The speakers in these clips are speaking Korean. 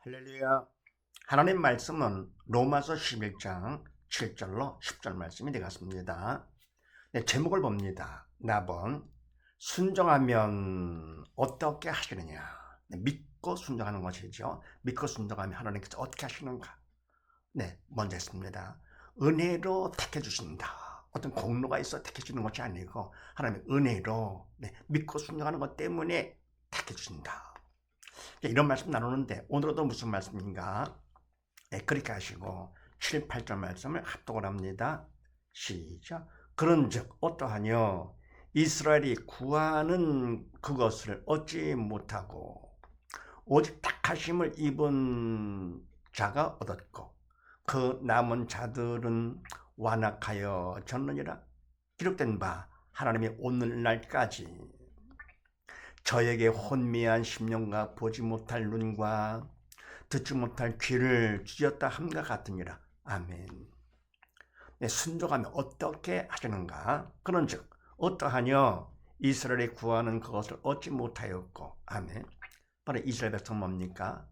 할렐루야. 하나님 말씀은 로마서 11장 7절로 10절 말씀이 되겠습니다. 네, 제목을 봅니다. 나본 순종하면 어떻게 하시느냐. 네, 믿고 순종하는 것이죠. 믿고 순종하면 하나님께서 어떻게 하시는가. 네, 먼저 했습니다. 은혜로 택해 주신다. 어떤 공로가 있어 택해 주는 것이 아니고 하나님의 은혜로 믿고 순종하는 것 때문에 택해 주신다. 이런 말씀 나누는데 오늘도 무슨 말씀인가? 그렇게 하시고 7, 8절 말씀을 합독을 합니다. 시작. 그런즉 어떠하뇨? 이스라엘이 구하는 그것을 얻지 못하고 오직 택하심을 입은 자가 얻었고 그 남은 자들은 완악하여 졌느니라. 기록된 바 하나님이 오늘날까지 저에게 혼미한 심령과 보지 못할 눈과 듣지 못할 귀를 주셨다 함과 같으니라. 아멘. 네, 순종하면 어떻게 하시는가? 그런즉 어떠하뇨? 이스라엘이 구하는 그것을 얻지 못하였고. 아멘. 바로 이스라엘 백성 뭡니까?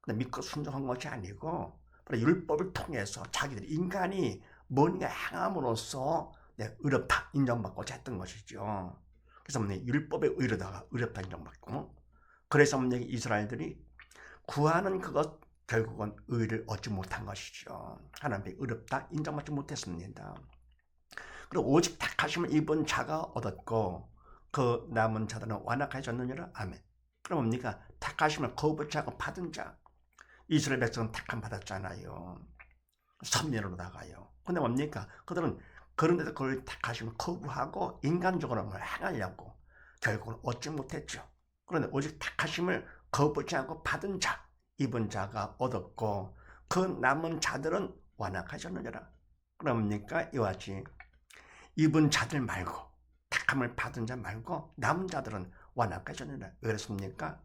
믿고 순종한 것이 아니고 바로 율법을 통해서 자기들 인간이 뭔가 행함으로써 의롭다 인정받고자 했던 것이죠. 그래서 율법에 의로다가 의롭다 인정받고, 그래서 이스라엘들이 구하는 그것 결국은 의를 얻지 못한 것이죠. 하나님의 의롭다 인정받지 못했습니다. 그리고 오직 택하심을 입은 자가 얻었고 그 남은 자들은 완악해졌느니라. 아멘. 그럼 뭡니까? 택하심을 거부치 않고 받은 자. 이스라엘 백성은 택함 받았잖아요. 선민으로다가요. 근데 뭡니까? 그들은 그런데도 그걸 택하심을 거부하고 인간적으로 뭘 행하려고 결국은 얻지 못했죠. 그런데 오직 택하심을 거부하지 않고 받은 자, 입은 자가 얻었고 그 남은 자들은 완악하셨느니라. 그럽니까? 이와 같이 입은 자들 말고 택함을 받은 자 말고 남은 자들은 완악하셨느니라. 왜 그렇습니까?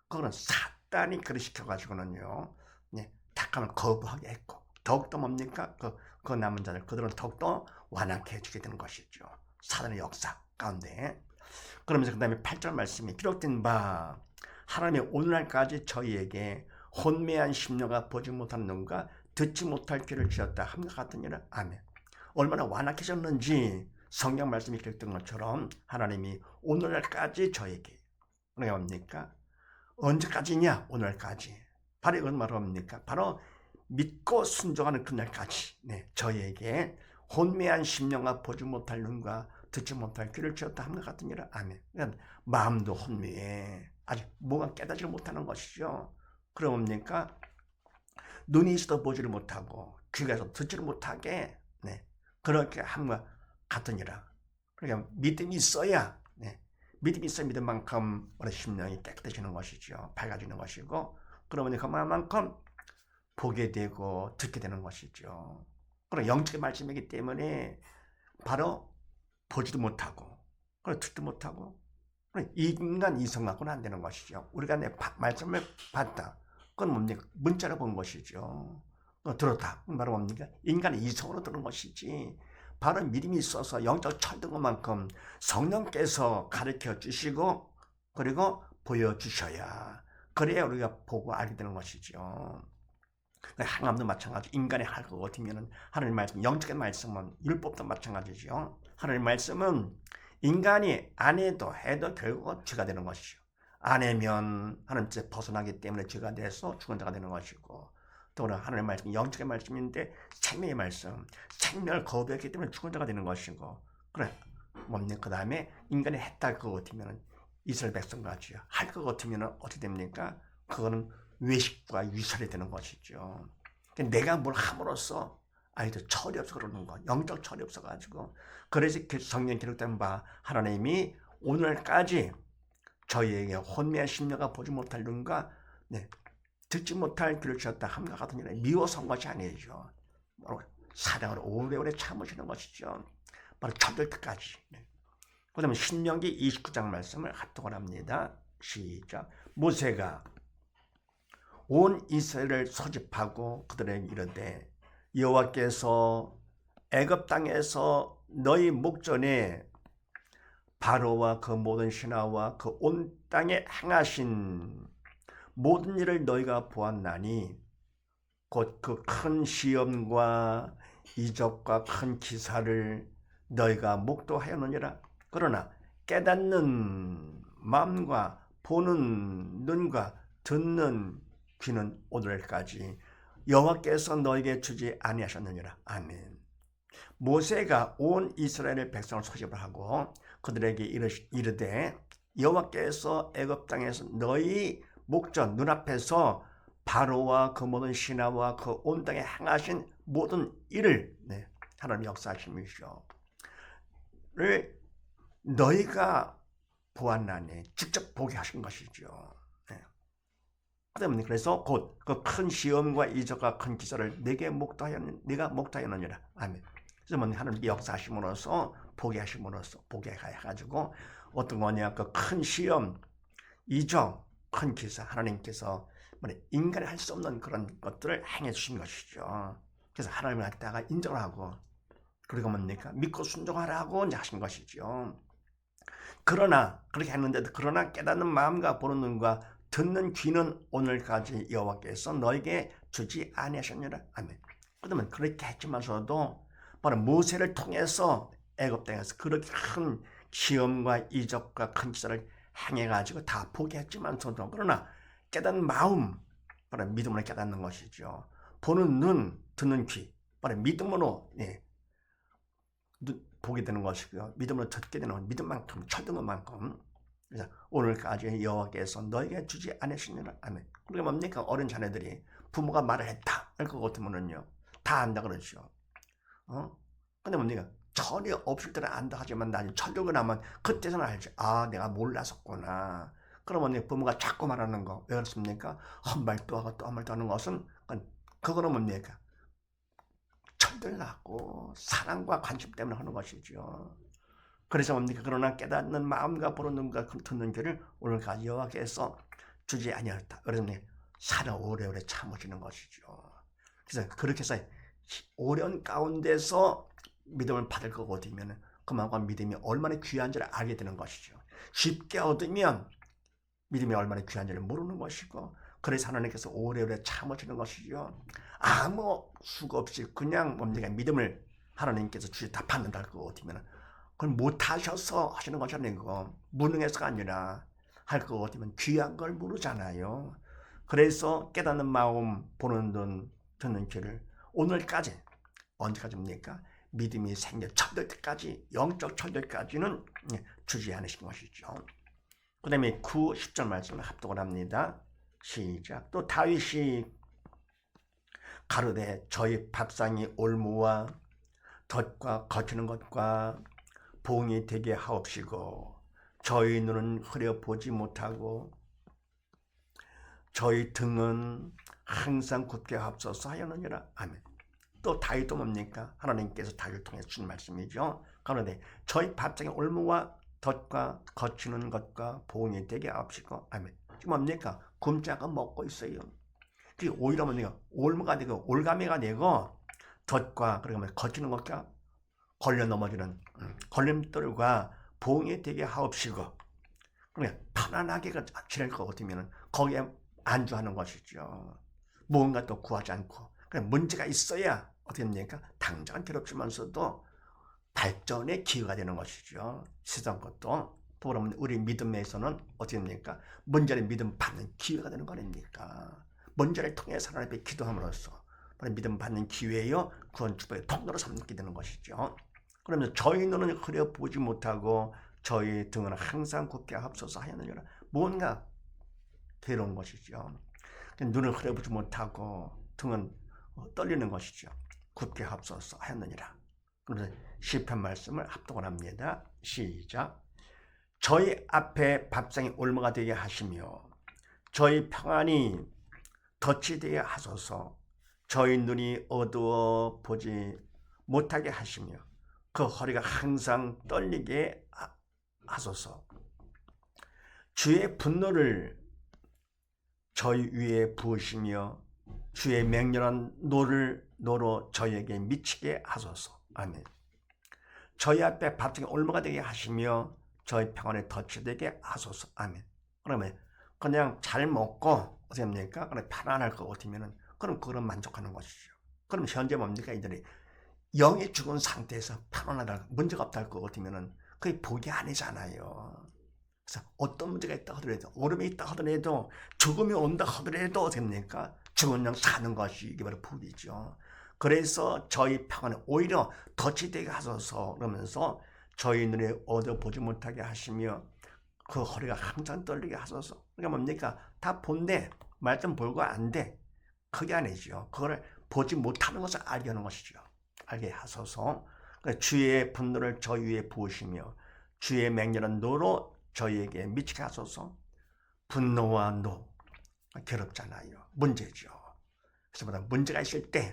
그거는 사단이 그를 시켜가지고는요, 택함을 거부하게 했고 더욱더 뭡니까? 그 남은 자들, 그들은 더욱더 완악해지게 되는 것이죠. 사단의 역사 가운데. 그러면서 그 다음에 8절 말씀이 기록된 바 하나님의 오늘날까지 저희에게 혼미한 심령과 보지 못한 눈과 듣지 못할 귀를 주셨다 함과 같으니라. 아멘. 얼마나 완악해졌는지 성경 말씀이 기록된 것처럼 하나님이 오늘날까지 저에게, 그러니까 뭡니까? 언제까지냐? 오늘까지. 바로 이건 뭡니까? 바로 믿고 순종하는 그날까지 저희에게 혼미한 심령과 보지 못할 눈과 듣지 못할 귀를 주었다 함과 같으니라. 아멘. 그러니까 마음도 혼미해. 아직 뭐가 깨닫지 못하는 것이죠. 그럼 뭡니까? 눈이 있어도 보지를 못하고 귀가 있어도 듣지를 못하게 그렇게 함과 같으니라. 그러니까 믿음이 있어야 믿음이 있어야 믿은 만큼 우리 심령이 깨끗해지는 것이죠. 밝아지는 것이고, 그러면 그만큼 보게 되고 듣게 되는 것이죠. 그럼 영적인 말씀이기 때문에 바로 보지도 못하고 그리고 듣지도 못하고 인간 이성 갖고는 안 되는 것이죠. 우리가 말씀을 봤다. 그건 뭡니까? 문자로 본 것이죠. 들었다. 바로 뭡니까? 인간의 이성으로 들은 것이지. 바로 믿음이 있어서 영적 철든것만큼 성령께서 가르쳐 주시고 그리고 보여주셔야 그래야 우리가 보고 알게 되는 것이죠. 행함도 마찬가지. 인간이 할 것 같으면 하나님 말씀, 영적인 말씀은 율법도 마찬가지죠. 하나님 말씀은 인간이 안 해도 결국은 죄가 되는 것이죠. 안 하면 하나님께 벗어나기 때문에 죄가 돼서 죽은 자가 되는 것이고, 또 하나님 말씀, 영적인 말씀인데 생명의 말씀, 생명을 거부했기 때문에 죽은 자가 되는 것이고, 그래 뭡니까? 그 다음에 인간이 했다 할 것 같으면 이스라엘 백성같이요. 할 것 같으면 어떻게 됩니까? 그거는 외식과 유살이 되는 것이죠. 내가 뭘 함으로써 아이들 철이 없어 그러는 거, 영적 철이 없어가지고. 그래서 성경 기록된 바 하나님이 오늘까지 저희에게 혼미한 심령과 보지 못할 눈과 듣지 못할 귀를 주셨다 함과 같으니라. 미워서 한 것이 아니죠. 바로 사랑을 오래오래 참으시는 것이죠. 바로 저들 끝까지. 그 다음에 신명기 29장 말씀을 합독을 합니다. 시작. 모세가 온 이스라엘을 소집하고 그들에게 이르되 여호와께서 애굽 땅에서 너희 목전에 바로와 그 모든 신하와 그 온 땅에 행하신 모든 일을 너희가 보았나니 곧 그 큰 시험과 이적과 큰 기사를 너희가 목도하였느니라. 그러나 깨닫는 마음과 보는 눈과 듣는 귀는 오늘까지 여호와께서 너에게 주지 아니하셨느니라. 아멘. 모세가 온 이스라엘 백성을 소집을 하고 그들에게 이르되 여호와께서 애굽 땅에서 너희 목전 눈앞에서 바로와 그 모든 신하와 그 온 땅에 행하신 모든 일을 하나님 역사하심이시오를 너희가 보았나니 직접 보게 하신 것이죠. 그래서 곧 그 큰 시험과 이적과 큰 기사를 네가 목도하였느니라. 아멘. 그래서 하나님께 역사하심으로써 보게 하심으로써 보게 해가지고 어떤 거냐, 그 큰 시험, 이적, 큰 기사, 하나님께서 인간이 할 수 없는 그런 것들을 행해 주신 것이죠. 그래서 하나님을 갖다가 인정을 하고 그리고 뭡니까? 믿고 순종하라고 이제 하신 것이죠. 그러나 그렇게 했는데도 그러나 깨닫는 마음과 보는 눈과 듣는 귀는 오늘까지 여호와께서 너에게 주지 아니하셨느니라. 아멘. 그러면 그렇게 했지만서도 바로 모세를 통해서 애굽 땅에서 그렇게 큰 시험과 이적과 큰 기사를 행해가지고 다 포기했지만서도 그러나 깨닫는 마음, 바로 믿음으로 깨닫는 것이죠. 보는 눈, 듣는 귀, 바로 믿음으로 보게 되는 것이고요. 믿음으로 듣게 되는 것, 믿음만큼, 철드는 만큼. 그래서 오늘까지 여호와께서 너에게 주지 않으시느니라. 아멘. 그게 뭡니까? 어린 자녀들이 부모가 말을 했다 할 것 같으면은요, 다 안다 그러죠. 근데 뭡니까? 전혀 없을 때는 안다 하지만 나중에 철들고 나면 그때서는 알죠. 아, 내가 몰랐었구나. 그러면 부모가 자꾸 말하는 거 왜 그렇습니까? 한 말 또 하고 또 한 말 또 하는 것은 그거는 뭡니까? 철들나고 사랑과 관심 때문에 하는 것이죠. 그래서 뭡니까? 그러나 깨닫는 마음과 보는 눈과 듣는 귀를 오늘까지 여호와께서 주지 아니하였다. 그래서 살아 오래오래 참으시는 것이죠. 그래서 그렇게 해서 오랜 가운데서 믿음을 받을 거고 얻으면 그만큼 믿음이 얼마나 귀한지를 알게 되는 것이죠. 쉽게 얻으면 믿음이 얼마나 귀한지를 모르는 것이고, 그래서 하나님께서 오래오래 참으시는 것이죠. 아무 수고 없이 그냥 뭡니까? 믿음을 하나님께서 주시 다 받는다 할 거 얻으면 그걸 못하셔서 하시는 것이 아니고 무능해서가 아니라 할 거 얻으면 귀한 걸 모르잖아요. 그래서 깨닫는 마음, 보는 눈, 듣는 귀를 오늘까지 언제까지입니까? 믿음이 생겨 철들 때까지, 영적 철들까지는 주지 않으신 것이죠. 그 다음에 9, 10절 말씀을 합독을 합니다. 시작. 또 다윗이 가로되 저희 밥상이 올무와 덫과 거치는 것과 봉이 되게 하옵시고 저희 눈은 흐려 보지 못하고 저희 등은 항상 굳게 하옵소서 하였느니라. 아멘. 또 다윗도 뭡니까? 하나님께서 다윗을 통해 주신 말씀이죠. 그런데 저희 밥상에 올무와 덫과 거치는 것과 봉이 되게 하옵시고 아멘. 지금 뭡니까? 굶자가 먹고 있어요. 그게 오히려 뭡니까? 올무가 되고 올가미가 되고 덫과 그리고 거치는 것과 걸려 넘어지는 걸림돌과 봉이 되게 하옵시고 그냥 편안하게 지낼 것 같으면 거기에 안주하는 것이죠. 무언가 또 구하지 않고 그냥 문제가 있어야 어떻게 됩니까? 당장은 괴롭지만서도 발전의 기회가 되는 것이죠. 세상 것도 또 그러면 우리 믿음에서는 어떻게 됩니까? 문제를 믿음 받는 기회가 되는 거 아닙니까? 문제를 통해서 하나님 앞에 기도함으로써 믿음 받는 기회요 구원 축복의 통로로 삼게 되는 것이죠. 그러면 저희 눈은 흐려 보지 못하고 저희 등은 항상 굳게 하옵소서 하였느니라. 뭔가 괴로운 것이죠. 눈을 흐려 보지 못하고 등은 떨리는 것이죠. 굳게 하옵소서 하였느니라. 그래서 시편 말씀을 합독을 합니다. 시작. 저희 앞에 밥상이 올무가 되게 하시며 저희 평안이 덫이 되게 하소서. 저희 눈이 어두워 보지 못하게 하시며 그 허리가 항상 떨리게 하소서. 주의 분노를 저희 위에 부으시며 주의 맹렬한 노로 저희에게 미치게 하소서. 아멘. 저희 앞에 밥상에 올무가 되게 하시며 저희 평안에 덫이 되게 하소서. 아멘. 그러면 그냥 잘 먹고 어떻게 합니까? 그래 편안할 것 같으면은 그럼 그런 만족하는 것이죠. 그럼 현재 뭡니까? 이들이 영이 죽은 상태에서 편안하다, 문제가 없다 할 것 같으면은 그게 복이 아니잖아요. 그래서 어떤 문제가 있다 하더라도, 오름이 있다 하더라도, 죽음이 온다 하더라도 됩니까? 죽은 영 사는 것이 이게 바로 복이죠. 그래서 저희 평안을 오히려 덫이 하소서 그러면서 저희 눈에 얻어보지 못하게 하시며 그 허리가 항상 떨리게 하소서. 그러니까 뭡니까? 다 본데 말씀 볼고 안 돼. 그게 아니죠. 그걸 보지 못하는 것을 알게 하는 것이죠. 알게 하소서. 그러니까 주의 분노를 저 위에 부으시며 주의 맹렬한 노로 저희에게 미치게 하소서. 분노와 노 괴롭잖아요. 문제죠. 그래서 문제가 있을 때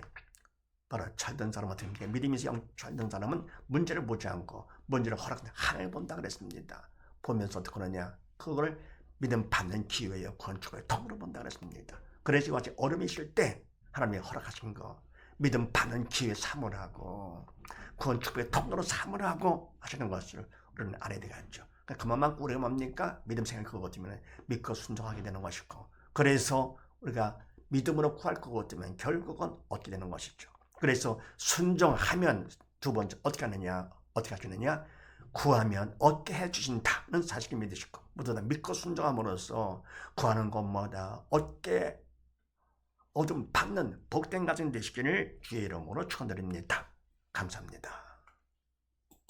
바로 철든 사람 같은 게 믿음이 철든 사람은 문제를 보지 않고 문제를 허락하는 하나님을 본다 그랬습니다. 보면서 어떻게 하느냐? 그걸 믿음 받는 기회여 건축의 통으로 본다 그랬습니다. 그래서 같이 어려움이 있을 때 하나님이 허락하신 거 믿음 받는 기회 삼으라고 건축의 통로로 삼으라고 하시는 것을 우리는 알아야 되겠죠. 그만큼 우리가 뭡니까? 믿음 생활 그거 같으면 믿고 순종하게 되는 것이고 그래서 우리가 믿음으로 구할 것 같으면 결국은 얻게 되는 것이죠. 그래서 순종하면 두 번째 어떻게 하느냐? 어떻게 하시느냐? 구하면 얻게 해주신다는 사실을 믿으시고 모두 다 믿고 순종함으로써 구하는 것마다 얻게 얻음 받는 복된 가정 되시기를 주의 이름으로 축원드립니다. 감사합니다.